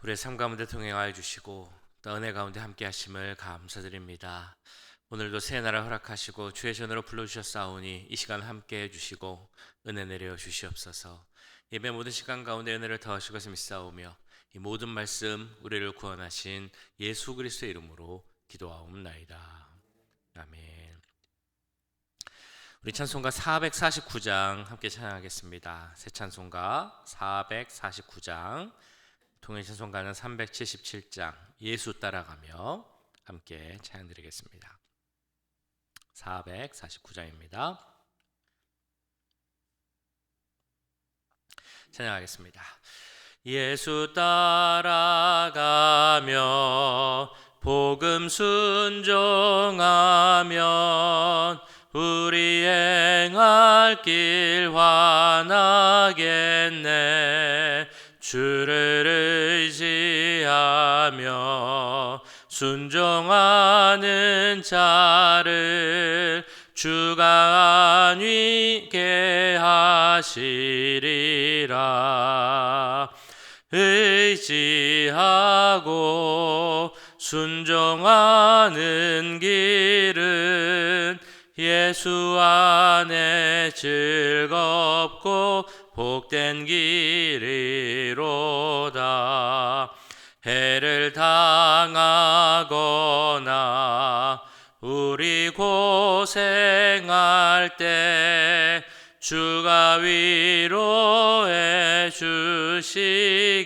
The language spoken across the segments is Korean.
우리의 삶 가운데 동행하여 주시고 또 은혜 가운데 함께 하심을 감사드립니다. 오늘도 새 날을 허락하시고 주의 전으로 불러주셨사오니 이 시간 함께 해주시고 은혜 내려 주시옵소서. 예배 모든 시간 가운데 은혜를 더하실 것을 믿사오며 이 모든 말씀 우리를 구원하신 예수 그리스도의 이름으로 기도하옵나이다. 아멘. 우리 찬송가 449장 함께 찬양하겠습니다. 새 찬송가 449장, 통일 찬송가는 377장 예수 따라가며 함께 찬양드리겠습니다. 449장입니다. 찬양하겠습니다. 예수 따라가며 복음 순종하면 우리 행할 길 환하겠네. 주를 의지하며 순종하는 자를 주가 안위게 하시리라. 의지하고 순종하는 길은 예수 안에 즐겁고 복된 길이로다. 해를 당하거나 우리 고생할 때 주가 위로해 주시겠네.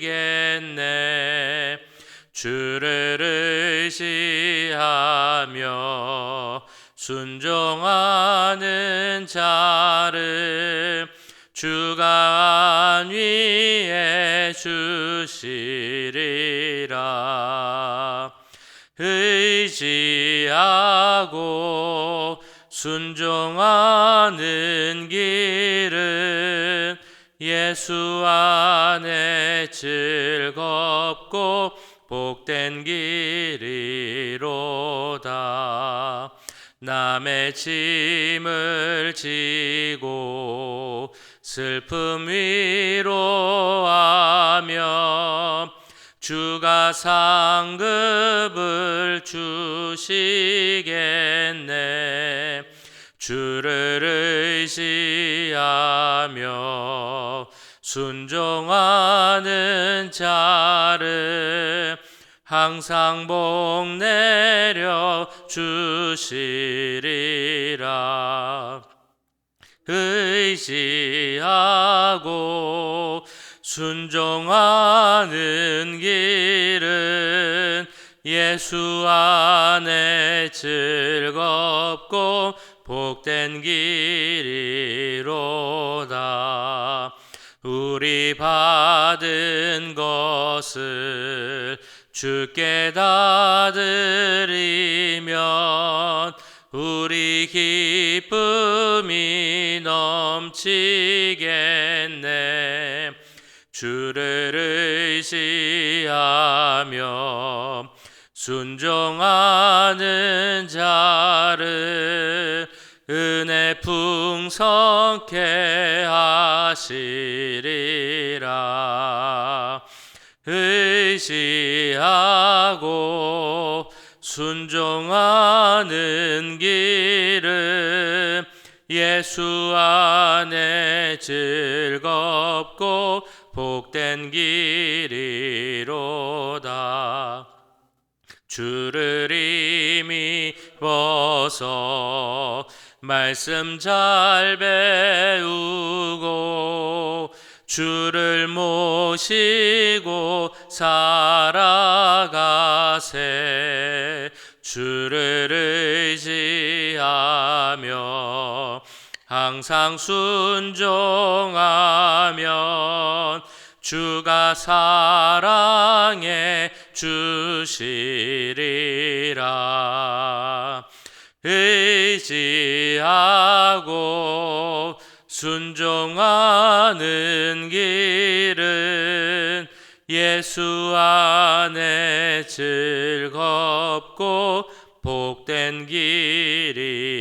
주를 의지하며 순종하는 자를 주가 안위해 주시리라. 의지하고 순종하는 길은 예수 안에 즐겁고 복된 길이로다. 남의 짐을 지고 슬픔 위로하며 주가 상급을 주시겠네. 주를 의지하며 순종하는 자를 항상 복 내려 주시리라. 의지하고 순종하는 길은 예수 안에 즐겁고 복된 길이로다. 우리 받은 것을 주께 다 드리면 우리 기쁨이 넘치겠네. 주를 의지하며 순종하는 자를 은혜 풍성케 하시리라. 의지하고 순종하는 길은 예수 안에 즐겁고 복된 길이로다. 주를 힘입어서 말씀 잘 배우고 주를 모시고 살아가세. 주를 의지하며 항상 순종하면 주가 사랑해 주시리라. 의지하고 순종하는 길은 예수 안에 즐겁고 복된 길이로다.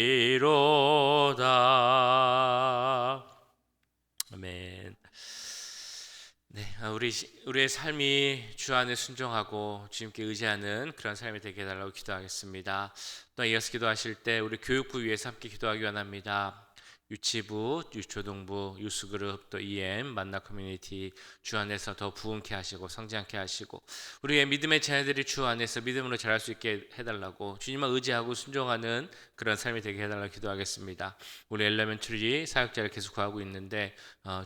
아멘. 네, 우리의 삶이 주 안에 순종하고 주님께 의지하는 그런 삶이 되게 해달라고 기도하겠습니다. 또 이어서 기도하실 때 우리 교육부 위해서 함께 기도하기 원합니다. 유치부, 유초등부, 유스그룹, 또 EM, 만나 커뮤니티 주 안에서 더 부흥케 하시고 성장케 하시고 우리의 믿음의 자녀들이 주 안에서 믿음으로 자랄 수 있게 해달라고 주님만 의지하고 순종하는 그런 삶이 되게 해달라고 기도하겠습니다. 우리 엘레멘트리 사역자를 계속 구하고 있는데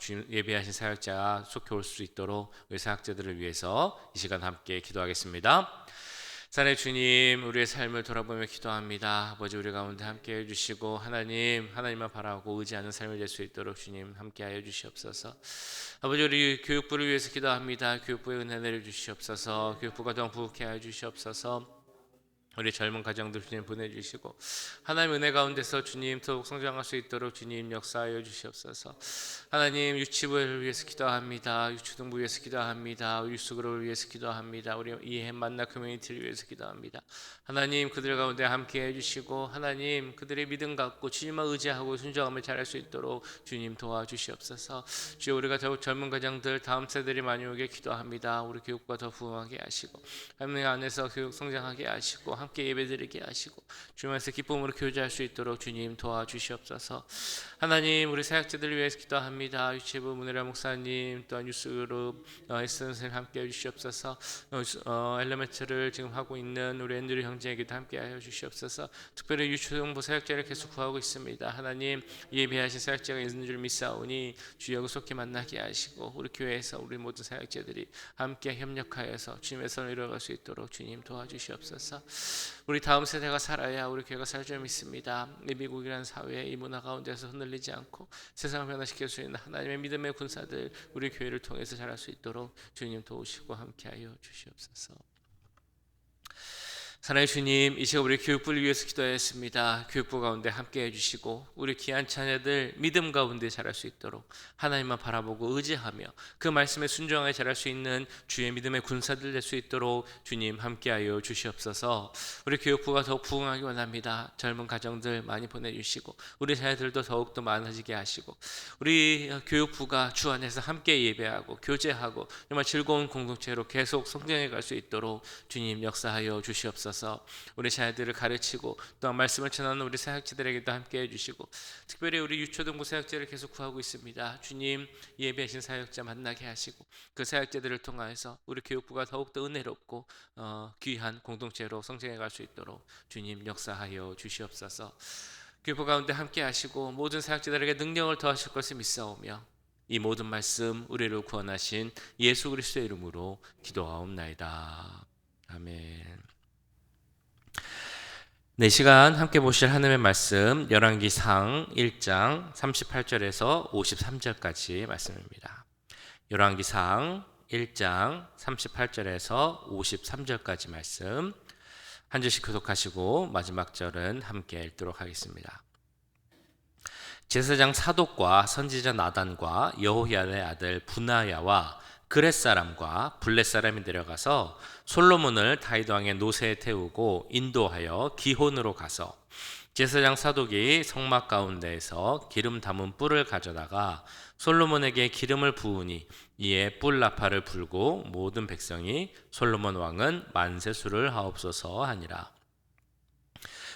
주님 예배하신 사역자가 속해 올 수 있도록 우리 사역자들을 위해서 이 시간 함께 기도하겠습니다. 사랑의 주님, 우리의 삶을 돌아보며 기도합니다. 아버지, 우리 가운데 함께 해주시고 하나님만 바라고 의지하는 삶을 될 수 있도록 주님 함께하여 주시옵소서. 아버지, 우리 교육부를 위해서 기도합니다. 교육부에 은혜 내려주시옵소서. 교육부가 더 부흥케 하여 주시옵소서. 우리 젊은 가정들 주님 보내주시고 하나님 은혜 가운데서 주님 더욱 성장할 수 있도록 주님 역사하여 주시옵소서. 하나님 유치부를 위해서 기도합니다. 유초등부 위해서 기도합니다. 유스그룹을 위해서 기도합니다. 우리 이해 만나 커뮤니티를 위해서 기도합니다. 하나님 그들 가운데 함께 해주시고 하나님 그들의 믿음 갖고 주님만 의지하고 순종함을 잘할 수 있도록 주님 도와주시옵소서. 주여 우리가 더욱 젊은 가정들 다음 세대들이 많이 오게 기도합니다. 우리 교육과 더 부흥하게 하시고 하나님 안에서 교육 성장하게 하시고 함께 예배드리게 하시고 주님께서 기쁨으로 교제할 수 있도록 주님 도와주시옵소서. 하나님 우리 사역자들을 위해서 기도합니다. 유치부 문혜라 목사님 또한 유스그룹 에스 선생님 함께 해주시옵소서. 엘레멘트를 지금 하고 있는 우리 앤드류 형제에게도 함께 하여 주시옵소서. 특별히 유초등부 사역자를 계속 구하고 있습니다. 하나님 예배하신 사역자가 있는 줄 믿사오니 주여 속히 만나게 하시고 우리 교회에서 우리 모든 사역자들이 함께 협력하여서 주님의 선을 이뤄갈 수 있도록 주님 도와주시옵소서. 우리 다음 세대가 살아야 우리 교회가 살 줄 믿습니다. 이 미국이라는 사회의 이 문화 가운데서 흔들리지 않고 세상을 변화시킬 수 있는 하나님의 믿음의 군사들 우리 교회를 통해서 자랄 수 있도록 주님 도우시고 함께하여 주시옵소서. 사랑의 주님, 이 시간 우리 교육부를 위해서 기도했습니다. 교육부 가운데 함께 해주시고 우리 귀한 자녀들 믿음 가운데 자랄 수 있도록 하나님만 바라보고 의지하며 그 말씀에 순종하여 자랄 수 있는 주의 믿음의 군사들 될 수 있도록 주님 함께하여 주시옵소서. 우리 교육부가 더욱 부흥하기 원합니다. 젊은 가정들 많이 보내주시고 우리 자녀들도 더욱더 많아지게 하시고 우리 교육부가 주 안에서 함께 예배하고 교제하고 정말 즐거운 공동체로 계속 성장해 갈 수 있도록 주님 역사하여 주시옵소서. 우리 자녀들을 가르치고 또한 말씀을 전하는 우리 사역자들에게도 함께 해주시고 특별히 우리 유초등부 사역자를 계속 구하고 있습니다. 주님 예배하신 사역자 만나게 하시고 그 사역자들을 통하여서 우리 교육부가 더욱더 은혜롭고 귀한 공동체로 성장해 갈 수 있도록 주님 역사하여 주시옵소서. 교육부 가운데 함께 하시고 모든 사역자들에게 능력을 더하실 것을 믿사오며 이 모든 말씀 우리를 구원하신 예수 그리스도의 이름으로 기도하옵나이다. 아멘. 네, 시간 함께 보실 하나님의 말씀 열왕기상 1장 38절에서 53절까지 말씀입니다. 열왕기상 1장 38절에서 53절까지 말씀 한 절씩 교독하시고 마지막 절은 함께 읽도록 하겠습니다. 제사장 사독과 선지자 나단과 여호야다의 아들 분하야와 그렛 사람과 블렛 사람이 내려가서 솔로몬을 다윗 왕의 노새에 태우고 인도하여 기혼으로 가서 제사장 사독이 성막 가운데에서 기름 담은 뿔을 가져다가 솔로몬에게 기름을 부으니 이에 뿔 나팔을 불고 모든 백성이 솔로몬 왕은 만세수를 하옵소서 하니라.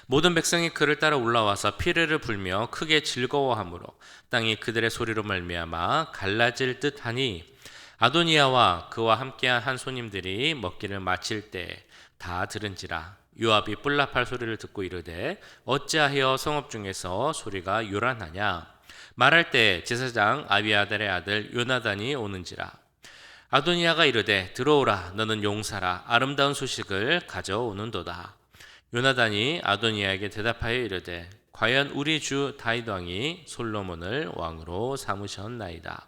모든 백성이 그를 따라 올라와서 피레를 불며 크게 즐거워하므로 땅이 그들의 소리로 말미암아 갈라질 듯하니 아도니아와 그와 함께한 한 손님들이 먹기를 마칠 때 다 들은지라. 요압이 뿔나팔 소리를 듣고 이르되 어찌하여 성읍 중에서 소리가 요란하냐. 말할 때 제사장 아비아달의 아들 요나단이 오는지라. 아도니아가 이르되 들어오라. 너는 용사라. 아름다운 소식을 가져오는도다. 요나단이 아도니아에게 대답하여 이르되 과연 우리 주 다윗 왕이 솔로몬을 왕으로 삼으셨나이다.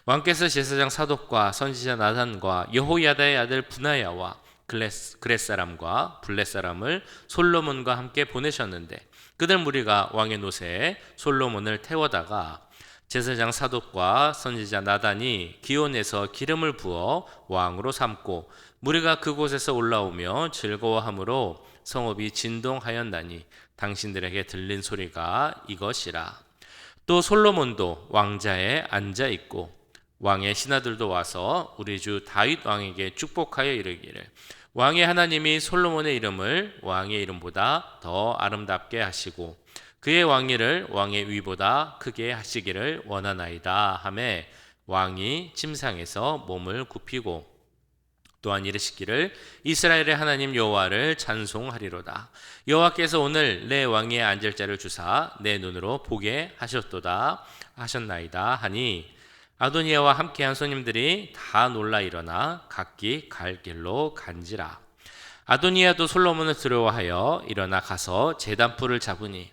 왕께서 제사장 사독과 선지자 나단과 여호야다의 아들 분하야와 그렛 사람과 블렛 사람을 솔로몬과 함께 보내셨는데 그들 무리가 왕의 노새에 솔로몬을 태워다가 제사장 사독과 선지자 나단이 기온에서 기름을 부어 왕으로 삼고 무리가 그곳에서 올라오며 즐거워하므로 성읍이 진동하였나니 당신들에게 들린 소리가 이것이라. 또 솔로몬도 왕자에 앉아 있고 왕의 신하들도 와서 우리 주 다윗 왕에게 축복하여 이르기를 왕의 하나님이 솔로몬의 이름을 왕의 이름보다 더 아름답게 하시고 그의 왕위를 왕의 위보다 크게 하시기를 원하나이다 하매 왕이 침상에서 몸을 굽히고 또한 이르시기를 이스라엘의 하나님 여호와를 찬송하리로다. 여호와께서 오늘 내 왕위에 앉을 자를 주사 내 눈으로 보게 하셨도다 하셨나이다 하니 아도니아와 함께한 손님들이 다 놀라 일어나 각기 갈 길로 간지라. 아도니아도 솔로몬을 두려워하여 일어나 가서 제단불을 잡으니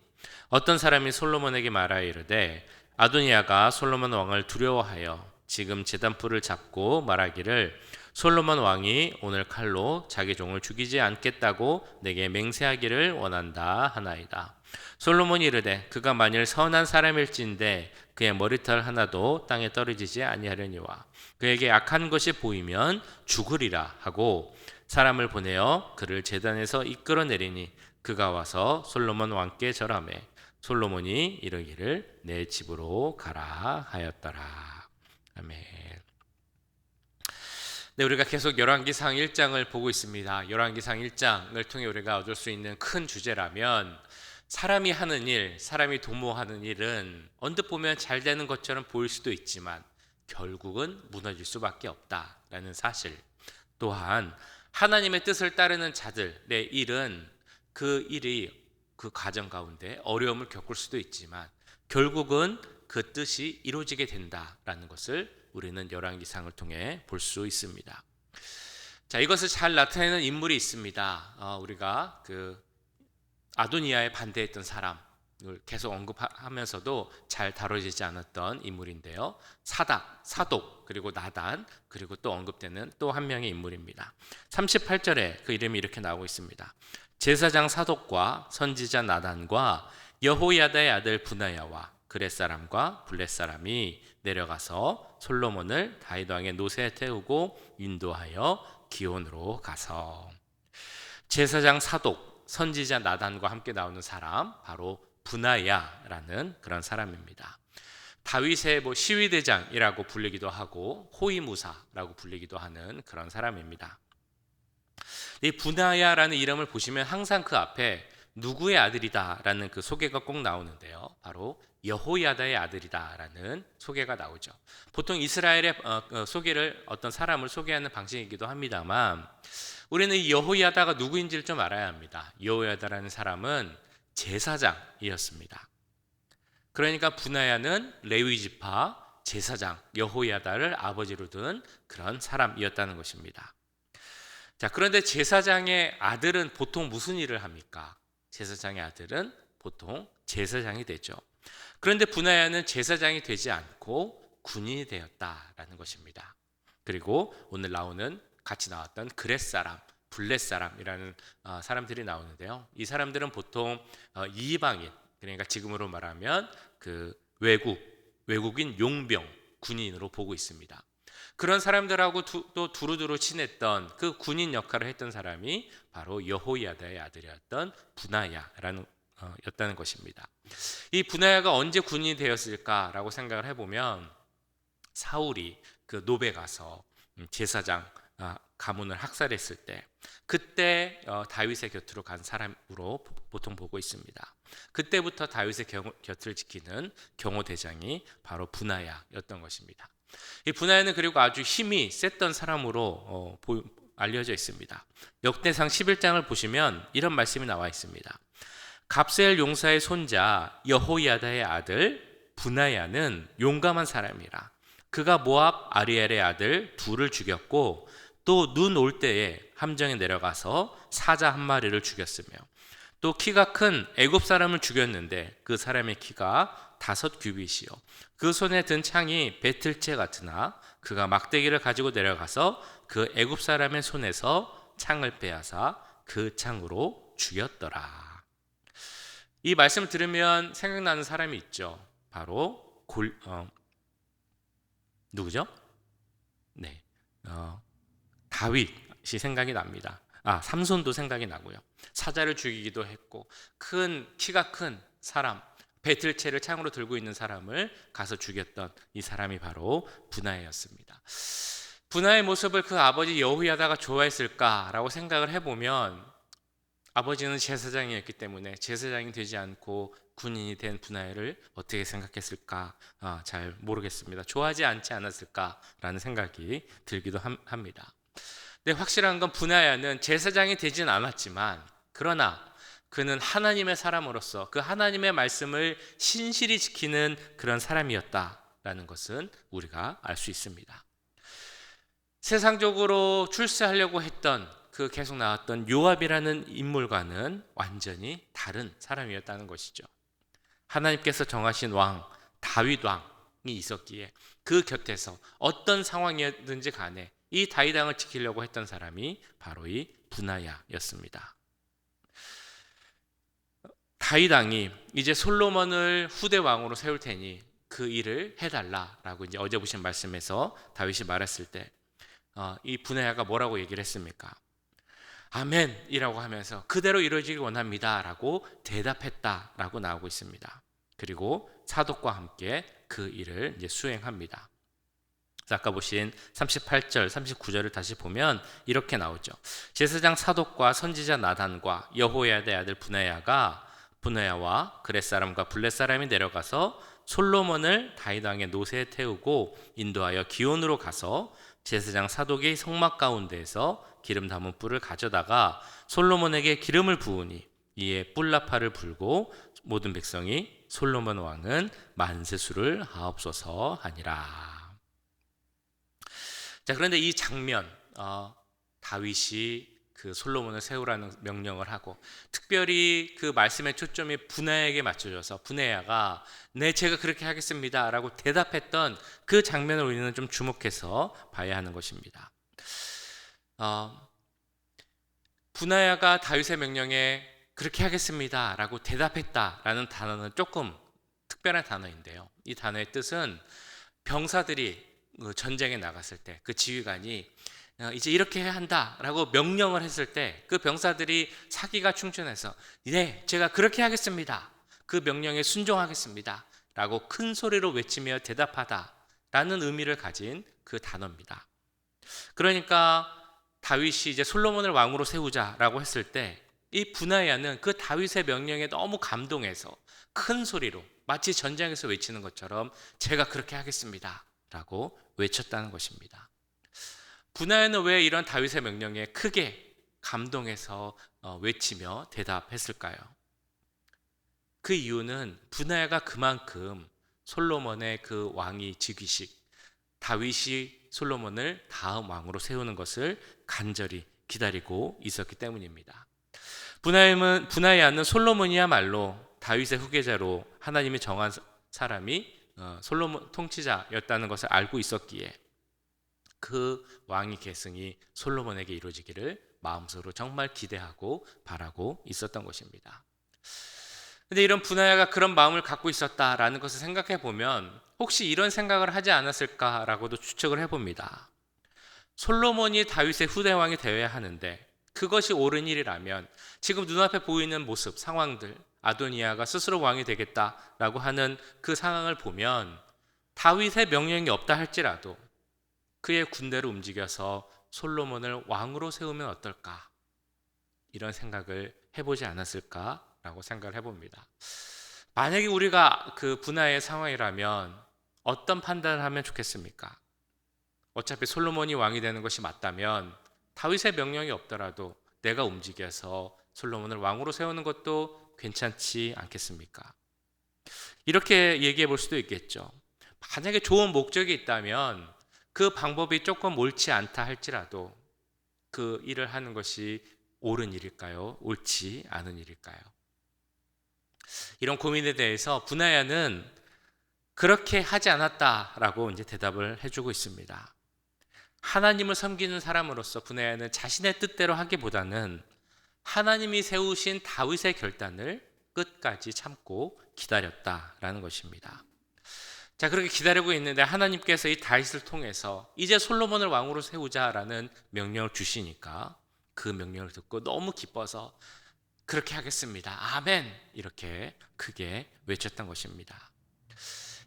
어떤 사람이 솔로몬에게 말하여 이르되 아도니아가 솔로몬 왕을 두려워하여 지금 제단불을 잡고 말하기를 솔로몬 왕이 오늘 칼로 자기 종을 죽이지 않겠다고 내게 맹세하기를 원한다 하나이다. 솔로몬이 이르되 그가 만일 선한 사람일진데 그의 머리털 하나도 땅에 떨어지지 아니하려니와 그에게 악한 것이 보이면 죽으리라 하고 사람을 보내어 그를 제단에서 이끌어내리니 그가 와서 솔로몬 왕께 절하매 솔로몬이 이르기를 내 집으로 가라 하였더라. 아멘. 네, 우리가 계속 열왕기상 1장을 보고 있습니다. 열왕기상 1장을 통해 우리가 얻을 수 있는 큰 주제라면 사람이 하는 일, 사람이 도모하는 일은 언뜻 보면 잘 되는 것처럼 보일 수도 있지만 결국은 무너질 수밖에 없다라는 사실. 또한 하나님의 뜻을 따르는 자들의 일은 그 일이 그 과정 가운데 어려움을 겪을 수도 있지만 결국은 그 뜻이 이루어지게 된다라는 것을 우리는 열왕기상을 통해 볼 수 있습니다. 자, 이것을 잘 나타내는 인물이 있습니다. 우리가 그 아도니아에 반대했던 사람을 계속 언급하면서도 잘 다뤄지지 않았던 인물인데요. 사독, 그리고 나단, 그리고 또 언급되는 또 한 명의 인물입니다. 38절에 그 이름이 이렇게 나오고 있습니다. 제사장 사독과 선지자 나단과 여호야다의 아들 브나야와 그렛 사람과 블렛 사람이 내려가서 솔로몬을 다윗 왕의 노새에 태우고 인도하여 기온으로 가서 제사장 사독, 선지자 나단과 함께 나오는 사람 바로 브나야라는 그런 사람입니다. 다윗의 시위대장이라고 불리기도 하고 호위무사라고 불리기도 하는 그런 사람입니다. 이 브나야라는 이름을 보시면 항상 그 앞에 누구의 아들이다라는 그 소개가 꼭 나오는데요. 바로 여호야다의 아들이다라는 소개가 나오죠. 보통 이스라엘의 소개를 어떤 사람을 소개하는 방식이기도 합니다만 우리는 이 여호야다가 누구인지를 좀 알아야 합니다. 여호야다라는 사람은 제사장이었습니다. 그러니까 브나야는 레위 지파 제사장 여호야다를 아버지로 둔 그런 사람이었다는 것입니다. 자, 그런데 제사장의 아들은 보통 무슨 일을 합니까? 제사장의 아들은 보통 제사장이 되죠. 그런데 브나야는 제사장이 되지 않고 군인이 되었다라는 것입니다. 그리고 오늘 나오는 같이 나왔던 그렛 사람, 블렛 사람이라는 사람들이 나오는데요. 이 사람들은 보통 이방인, 그러니까 지금으로 말하면 그 외국인 용병, 군인으로 보고 있습니다. 그런 사람들하고 또 두루두루 친했던 그 군인 역할을 했던 사람이 바로 여호야다의 아들이었던 브나야라는 였다는 것입니다. 이 브나야가 언제 군인이 되었을까라고 생각을 해보면 사울이 그 노베 가서 제사장 가문을 학살했을 때 그때 다윗의 곁으로 간 사람으로 보통 보고 있습니다. 그때부터 다윗의 곁을 지키는 경호대장이 바로 브나야였던 것입니다. 이 브나야는 그리고 아주 힘이 셌던 사람으로 알려져 있습니다. 역대상 11장을 보시면 이런 말씀이 나와 있습니다. 갑세엘 용사의 손자 여호야다의 아들 브나야는 용감한 사람이라. 그가 모압 아리엘의 아들 둘을 죽였고 또 눈 올 때에 함정에 내려가서 사자 한 마리를 죽였으며 또 키가 큰 애굽 사람을 죽였는데 그 사람의 키가 5규빗이요 그 손에 든 창이 배틀채 같으나 그가 막대기를 가지고 내려가서 그 애굽 사람의 손에서 창을 빼앗아 그 창으로 죽였더라. 이 말씀을 들으면 생각나는 사람이 있죠. 바로 누구죠? 네, 다윗이 생각이 납니다. 삼손도 생각이 나고요. 사자를 죽이기도 했고 큰 키가 큰 사람 배틀채를 창으로 들고 있는 사람을 가서 죽였던 이 사람이 바로 분하야였습니다. 분하의 모습을 그 아버지 여호야다가 좋아했을까라고 생각을 해보면, 아버지는 제사장이었기 때문에 제사장이 되지 않고 군인이 된 분하야를 어떻게 생각했을까 잘 모르겠습니다. 좋아하지 않지 않았을까라는 생각이 들기도 합니다. 근데 확실한 건 분하야는 제사장이 되진 않았지만, 그러나 그는 하나님의 사람으로서 그 하나님의 말씀을 신실히 지키는 그런 사람이었다라는 것은 우리가 알 수 있습니다. 세상적으로 출세하려고 했던 그 계속 나왔던 요압이라는 인물과는 완전히 다른 사람이었다는 것이죠. 하나님께서 정하신 왕 다윗 왕이 있었기에 그 곁에서 어떤 상황이었든지 간에 이 다윗 왕을 지키려고 했던 사람이 바로 이 분하야였습니다. 다윗 왕이 이제 솔로몬을 후대 왕으로 세울 테니 그 일을 해달라라고 이제 어제 보신 말씀에서 다윗이 말했을 때 이 분하야가 뭐라고 얘기를 했습니까? 아멘이라고 하면서 그대로 이루어지길 원합니다라고 대답했다라고 나오고 있습니다. 그리고 사독과 함께 그 일을 이제 수행합니다. 아까 보신 38절, 39절을 다시 보면 이렇게 나오죠. 제사장 사독과 선지자 나단과 여호야다의 아들 분하야와 그렛 사람과 블렛 사람이 내려가서 솔로몬을 다윗 왕의 노새에 태우고 인도하여 기온으로 가서 제사장 사독의 성막 가운데에서 기름 담은 뿔을 가져다가 솔로몬에게 기름을 부으니 이에 뿔나팔을 불고 모든 백성이 솔로몬 왕은 만세수를 하옵소서 하니라. 자, 그런데 이 장면, 다윗이 그 솔로몬을 세우라는 명령을 하고 특별히 그 말씀의 초점이 분하야에게 맞춰져서 분하야가 네, 제가 그렇게 하겠습니다 라고 대답했던 그 장면을 우리는 좀 주목해서 봐야 하는 것입니다. 분하야가 다윗의 명령에 그렇게 하겠습니다 라고 대답했다라는 단어는 조금 특별한 단어인데요, 이 단어의 뜻은 병사들이 전쟁에 나갔을 때 그 지휘관이 이제 이렇게 해야 한다라고 명령을 했을 때 그 병사들이 사기가 충천해서 네, 제가 그렇게 하겠습니다, 그 명령에 순종하겠습니다 라고 큰 소리로 외치며 대답하다라는 의미를 가진 그 단어입니다. 그러니까 다윗이 이제 솔로몬을 왕으로 세우자라고 했을 때 이 분하야는 그 다윗의 명령에 너무 감동해서 큰 소리로 마치 전장에서 외치는 것처럼 제가 그렇게 하겠습니다 라고 외쳤다는 것입니다. 분하야는 왜 이런 다윗의 명령에 크게 감동해서 외치며 대답했을까요? 그 이유는 분하야가 그만큼 솔로몬의 그 왕위 즉위식, 다윗이 솔로몬을 다음 왕으로 세우는 것을 간절히 기다리고 있었기 때문입니다. 분하야는 솔로몬이야말로 다윗의 후계자로 하나님이 정한 사람이 솔로몬 통치자였다는 것을 알고 있었기에 그 왕위 계승이 솔로몬에게 이루어지기를 마음속으로 정말 기대하고 바라고 있었던 것입니다. 그런데 이런 분하야가 그런 마음을 갖고 있었다라는 것을 생각해 보면 혹시 이런 생각을 하지 않았을까라고도 추측을 해봅니다. 솔로몬이 다윗의 후대 왕이 되어야 하는데 그것이 옳은 일이라면 지금 눈앞에 보이는 모습, 상황들, 아도니아가 스스로 왕이 되겠다라고 하는 그 상황을 보면 다윗의 명령이 없다 할지라도 그의 군대를 움직여서 솔로몬을 왕으로 세우면 어떨까? 이런 생각을 해보지 않았을까라고 생각을 해봅니다. 만약에 우리가 그 분하야의 상황이라면 어떤 판단을 하면 좋겠습니까? 어차피 솔로몬이 왕이 되는 것이 맞다면 다윗의 명령이 없더라도 내가 움직여서 솔로몬을 왕으로 세우는 것도 괜찮지 않겠습니까? 이렇게 얘기해 볼 수도 있겠죠. 만약에 좋은 목적이 있다면 그 방법이 조금 옳지 않다 할지라도 그 일을 하는 것이 옳은 일일까요? 옳지 않은 일일까요? 이런 고민에 대해서 분하야는 그렇게 하지 않았다라고 이제 대답을 해주고 있습니다. 하나님을 섬기는 사람으로서 분하야는 자신의 뜻대로 하기보다는 하나님이 세우신 다윗의 결단을 끝까지 참고 기다렸다라는 것입니다. 자, 그렇게 기다리고 있는데 하나님께서 이 다윗을 통해서 이제 솔로몬을 왕으로 세우자라는 명령을 주시니까 그 명령을 듣고 너무 기뻐서 그렇게 하겠습니다. 아멘. 이렇게 크게 외쳤던 것입니다.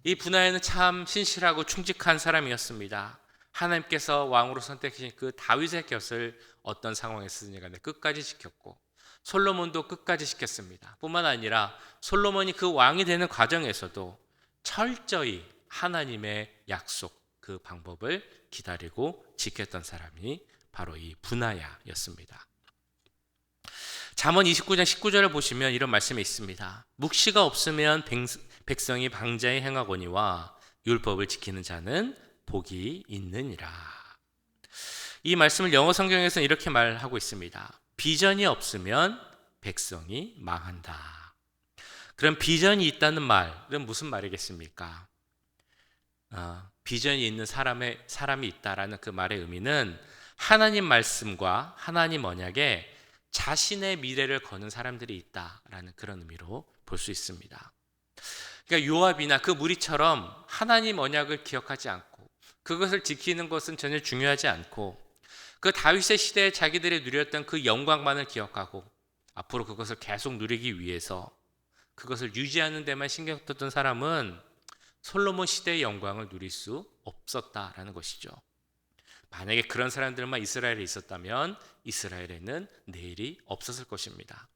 이 분하야는 참 신실하고 충직한 사람이었습니다. 하나님께서 왕으로 선택하신 그 다윗의 곁을 어떤 상황에서든지 간에 끝까지 지켰고 솔로몬도 끝까지 지켰습니다. 뿐만 아니라 솔로몬이 그 왕이 되는 과정에서도 철저히 하나님의 약속 그 방법을 기다리고 지켰던 사람이 바로 이 분하야였습니다. 잠언 29장 19절을 보시면 이런 말씀이 있습니다. 묵시가 없으면 백성이 방자히 행하거니와 율법을 지키는 자는 복이 있느니라. 이 말씀을 영어 성경에서는 이렇게 말하고 있습니다. 비전이 없으면 백성이 망한다. 그럼 비전이 있다는 말은 무슨 말이겠습니까? 비전이 있는 사람이 있다라는 그 말의 의미는 하나님 말씀과 하나님 언약에 자신의 미래를 거는 사람들이 있다라는 그런 의미로 볼 수 있습니다. 그러니까 요압이나 그 무리처럼 하나님 언약을 기억하지 않고 그것을 지키는 것은 전혀 중요하지 않고 그 다윗의 시대에 자기들이 누렸던 그 영광만을 기억하고 앞으로 그것을 계속 누리기 위해서 그것을 유지하는 데만 신경 썼던 사람은 솔로몬 시대의 영광을 누릴 수 없었다라는 것이죠. 만약에 그런 사람들만 이스라엘에 있었다면 이스라엘에는 내일이 없었을 것입니다.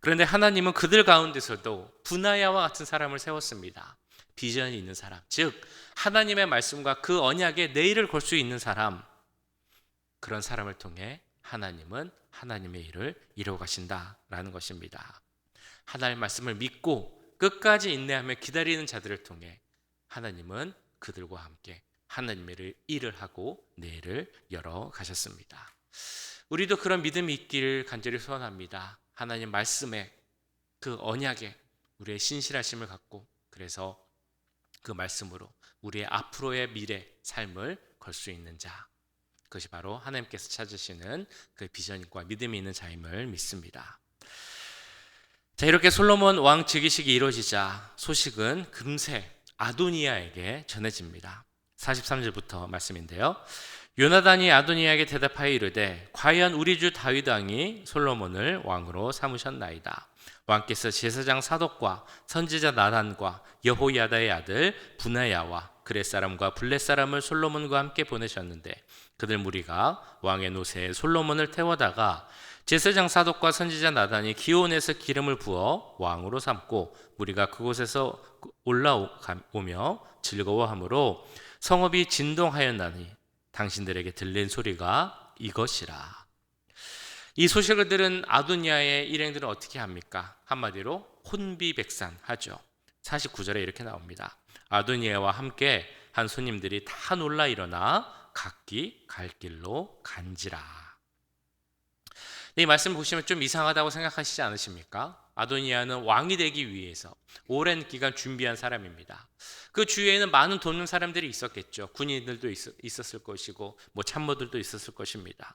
그런데 하나님은 그들 가운데서도 분하야와 같은 사람을 세웠습니다. 비전이 있는 사람, 즉 하나님의 말씀과 그 언약에 내일을 걸 수 있는 사람, 그런 사람을 통해 하나님은 하나님의 일을 이루어 가신다라는 것입니다. 하나님의 말씀을 믿고 끝까지 인내하며 기다리는 자들을 통해 하나님은 그들과 함께 하나님의 일을 하고 내일을 열어 가셨습니다. 우리도 그런 믿음이 있기를 간절히 소원합니다. 하나님 말씀에 그 언약에 우리의 신실하심을 갖고 그래서 그 말씀으로 우리의 앞으로의 미래 삶을 걸 수 있는 자, 그것이 바로 하나님께서 찾으시는 그 비전과 믿음이 있는 자임을 믿습니다. 자, 이렇게 솔로몬 왕 즉위식이 이루어지자 소식은 금세 아도니아에게 전해집니다. 43절부터 말씀인데요. 요나단이 아도니아에게 대답하여 이르되 과연 우리 주 다윗 왕이 솔로몬을 왕으로 삼으셨나이다. 왕께서 제사장 사독과 선지자 나단과 여호야다의 아들 분하야와 그렛 사람과 블렛 사람을 솔로몬과 함께 보내셨는데 그들 무리가 왕의 노새에 솔로몬을 태워다가 제사장 사독과 선지자 나단이 기온에서 기름을 부어 왕으로 삼고 무리가 그곳에서 올라오며 즐거워하므로 성읍이 진동하였나니 당신들에게 들린 소리가 이것이라. 이 소식을 들은 아도니아의 일행들은 어떻게 합니까? 한마디로 혼비백산하죠. 49절에 이렇게 나옵니다. 아도니아와 함께 한 손님들이 다 놀라 일어나 각기 갈 길로 간지라. 이 말씀을 보시면 좀 이상하다고 생각하시지 않으십니까? 아도니아는 왕이 되기 위해서 오랜 기간 준비한 사람입니다. 그 주위에는 많은 돕는 사람들이 있었겠죠. 군인들도 있었을 것이고 참모들도 있었을 것입니다.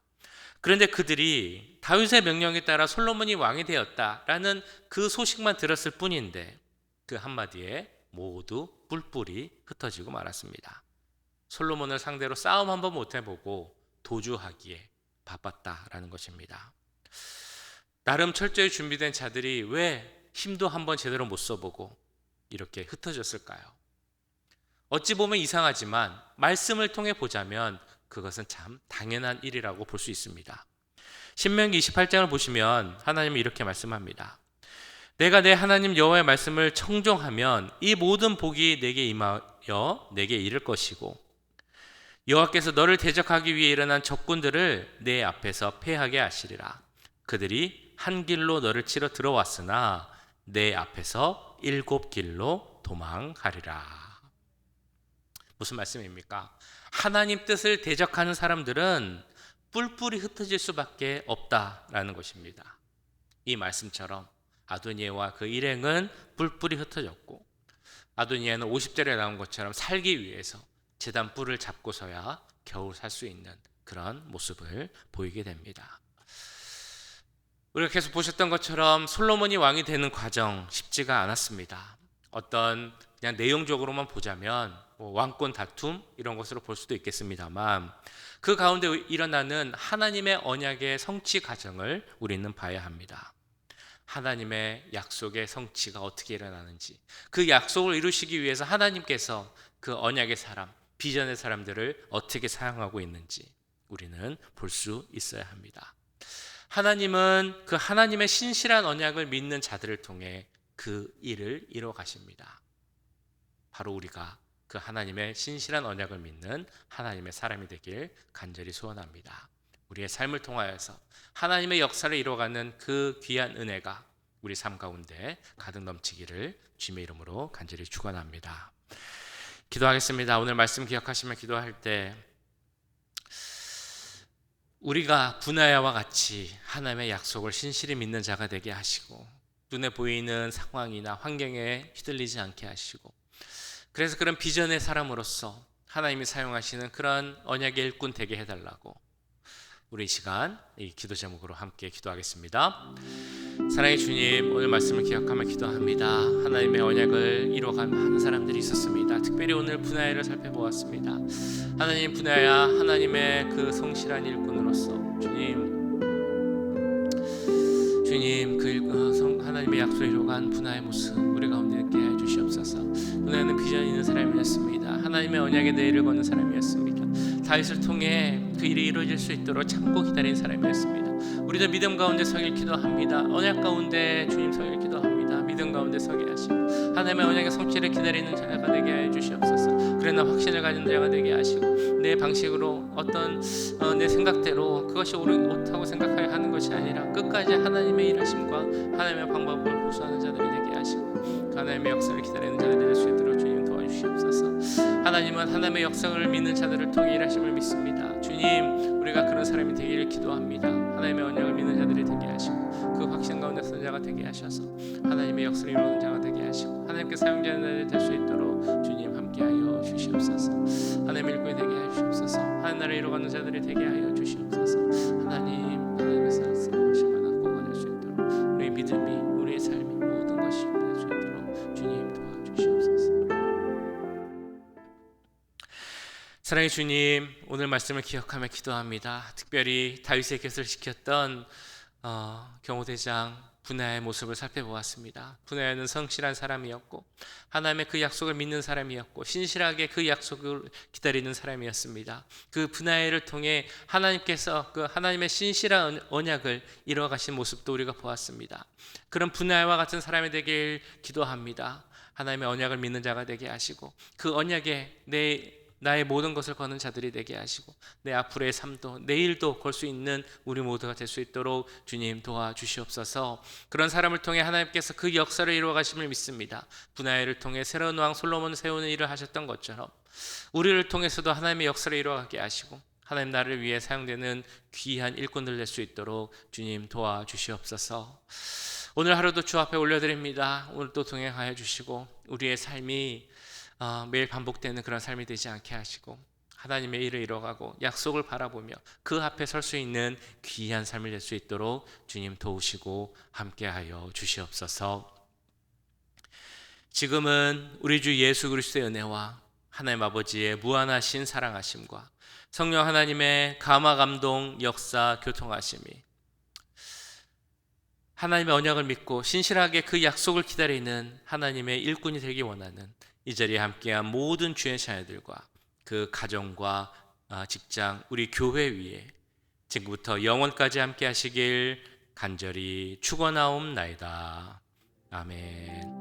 그런데 그들이 다윗의 명령에 따라 솔로몬이 왕이 되었다라는 그 소식만 들었을 뿐인데 그 한마디에 모두 뿔뿔이 흩어지고 말았습니다. 솔로몬을 상대로 싸움 한번 못 해보고 도주하기에 바빴다라는 것입니다. 나름 철저히 준비된 자들이 왜 힘도 한번 제대로 못 써보고 이렇게 흩어졌을까요? 어찌 보면 이상하지만 말씀을 통해 보자면 그것은 참 당연한 일이라고 볼 수 있습니다. 신명기 28장을 보시면 하나님은 이렇게 말씀합니다. 내가 내 하나님 여호와의 말씀을 청종하면 이 모든 복이 내게 임하여 내게 이를 것이고 여호와께서 너를 대적하기 위해 일어난 적군들을 내 앞에서 패하게 하시리라. 그들이 한 길로 너를 치러 들어왔으나 내 앞에서 7길로 도망하리라. 무슨 말씀입니까? 하나님 뜻을 대적하는 사람들은 뿔뿔이 흩어질 수밖에 없다라는 것입니다. 이 말씀처럼 아도니아와 그 일행은 뿔뿔이 흩어졌고 아도니아는 50절에 나온 것처럼 살기 위해서 제단 뿔을 잡고서야 겨우 살 수 있는 그런 모습을 보이게 됩니다. 우리가 계속 보셨던 것처럼 솔로몬이 왕이 되는 과정 쉽지가 않았습니다. 어떤 그냥 내용적으로만 보자면 왕권 다툼 이런 것으로 볼 수도 있겠습니다만 그 가운데 일어나는 하나님의 언약의 성취 과정을 우리는 봐야 합니다. 하나님의 약속의 성취가 어떻게 일어나는지, 그 약속을 이루시기 위해서 하나님께서 그 언약의 사람, 비전의 사람들을 어떻게 사용하고 있는지 우리는 볼 수 있어야 합니다. 하나님은 그 하나님의 신실한 언약을 믿는 자들을 통해 그 일을 이루어 가십니다. 바로 우리가 그 하나님의 신실한 언약을 믿는 하나님의 사람이 되길 간절히 소원합니다. 우리의 삶을 통하여서 하나님의 역사를 이루어가는 그 귀한 은혜가 우리 삶 가운데 가득 넘치기를 주님의 이름으로 간절히 축원합니다. 기도하겠습니다. 오늘 말씀 기억하시며 기도할 때 우리가 분하야와 같이 하나님의 약속을 신실히 믿는 자가 되게 하시고, 눈에 보이는 상황이나 환경에 휘둘리지 않게 하시고, 그래서 그런 비전의 사람으로서 하나님이 사용하시는 그런 언약의 일꾼 되게 해달라고 우리 이 시간 이 기도 제목으로 함께 기도하겠습니다. 사랑의 주님, 오늘 말씀을 기억하며 기도합니다. 하나님의 언약을 이루어간 많은 사람들이 있었습니다. 특별히 오늘 분하야를 살펴보았습니다. 하나님, 분하야 하나님의 그 성실한 일꾼으로서 주님 그 하나님의 약속을 이루어간 분하야의 모습 우리 가운데 있게 해 주시옵소서. 분하야는 비전이 있는 사람이었습니다. 하나님의 언약의 내일을 거는 사람이었습니다. 다윗을 통해 그 일이 이루어질 수 있도록 참고 기다린 사람이었습니다. 우리도 믿음 가운데 서길 기도합니다. 언약 가운데 주님 서길 기도합니다. 믿음 가운데 서게 하시고 하나님의 언약의 성취를 기다리는 자가 되게 해 주시옵소서. 그러나 확신을 가진 자가 되게 하시고, 내 방식으로 어떤 내 생각대로 그것이 옳다고 생각하여 하는 것이 아니라 끝까지 하나님의 일하심과 하나님의 방법을 호소하는 자들이 되게 하시고, 하나님의 역사를 기다리는 자들이 될 수 있도록 주님 도와주시옵소서. 하나님은 하나님의 역사를 믿는 자들을 통해 일하심을 믿습니다. 주님, 우리가 그런 사람이 되기를 기도합니다. 하나님의 언약을 믿는 자들이 되게 하시고, 그 확신 가운데 선 자가 되게 하셔서 하나님의 역사를 이루는 자가 되게 하시고, 하나님께 사용자는 자들이 될 수 있도록 주님 함께하여 주시옵소서. 하나님의 일꾼이 되게 하여 주시옵소서. 하나님 나라를 이루어가는 자들이 되게 하여 주시옵소서. 하나님의 사랑하심을 나누고 갈 수 있도록 우리의 믿음이, 우리의 삶이 모든 것이 될 수 있도록 주님 도와주시옵소서. 사랑의 주님, 오늘 말씀을 기억하며 기도합니다. 특별히 다윗의 곁을 지켰던 경호대장 분하야의 모습을 살펴보았습니다. 분하야는 성실한 사람이었고 하나님의 그 약속을 믿는 사람이었고 신실하게 그 약속을 기다리는 사람이었습니다. 그 분하야를 통해 하나님께서 그 하나님의 신실한 언약을 이루어가신 모습도 우리가 보았습니다. 그런 분하야와 같은 사람이 되길 기도합니다. 하나님의 언약을 믿는 자가 되게 하시고, 그 언약에 나의 모든 것을 거는 자들이 되게 하시고, 내 앞으로의 삶도 내일도 걸 수 있는 우리 모두가 될 수 있도록 주님 도와주시옵소서. 그런 사람을 통해 하나님께서 그 역사를 이루어 가심을 믿습니다. 분하야를 통해 새로운 왕 솔로몬을 세우는 일을 하셨던 것처럼 우리를 통해서도 하나님의 역사를 이루어가게 하시고 하나님 나라를 위해 사용되는 귀한 일꾼들 될 수 있도록 주님 도와주시옵소서. 오늘 하루도 주 앞에 올려드립니다. 오늘도 동행하여 주시고 우리의 삶이 매일 반복되는 그런 삶이 되지 않게 하시고, 하나님의 일을 이뤄가고 약속을 바라보며 그 앞에 설 수 있는 귀한 삶을 낼 수 있도록 주님 도우시고 함께하여 주시옵소서. 지금은 우리 주 예수 그리스도의 은혜와 하나님 아버지의 무한하신 사랑하심과 성령 하나님의 감화 감동 역사 교통하심이, 하나님의 언약을 믿고 신실하게 그 약속을 기다리는 하나님의 일꾼이 되기 원하는 이 자리에 함께한 모든 주의 자녀들과 그 가정과 직장, 우리 교회 위에 지금부터 영원까지 함께 하시길 간절히 축원하옵나이다. 아멘.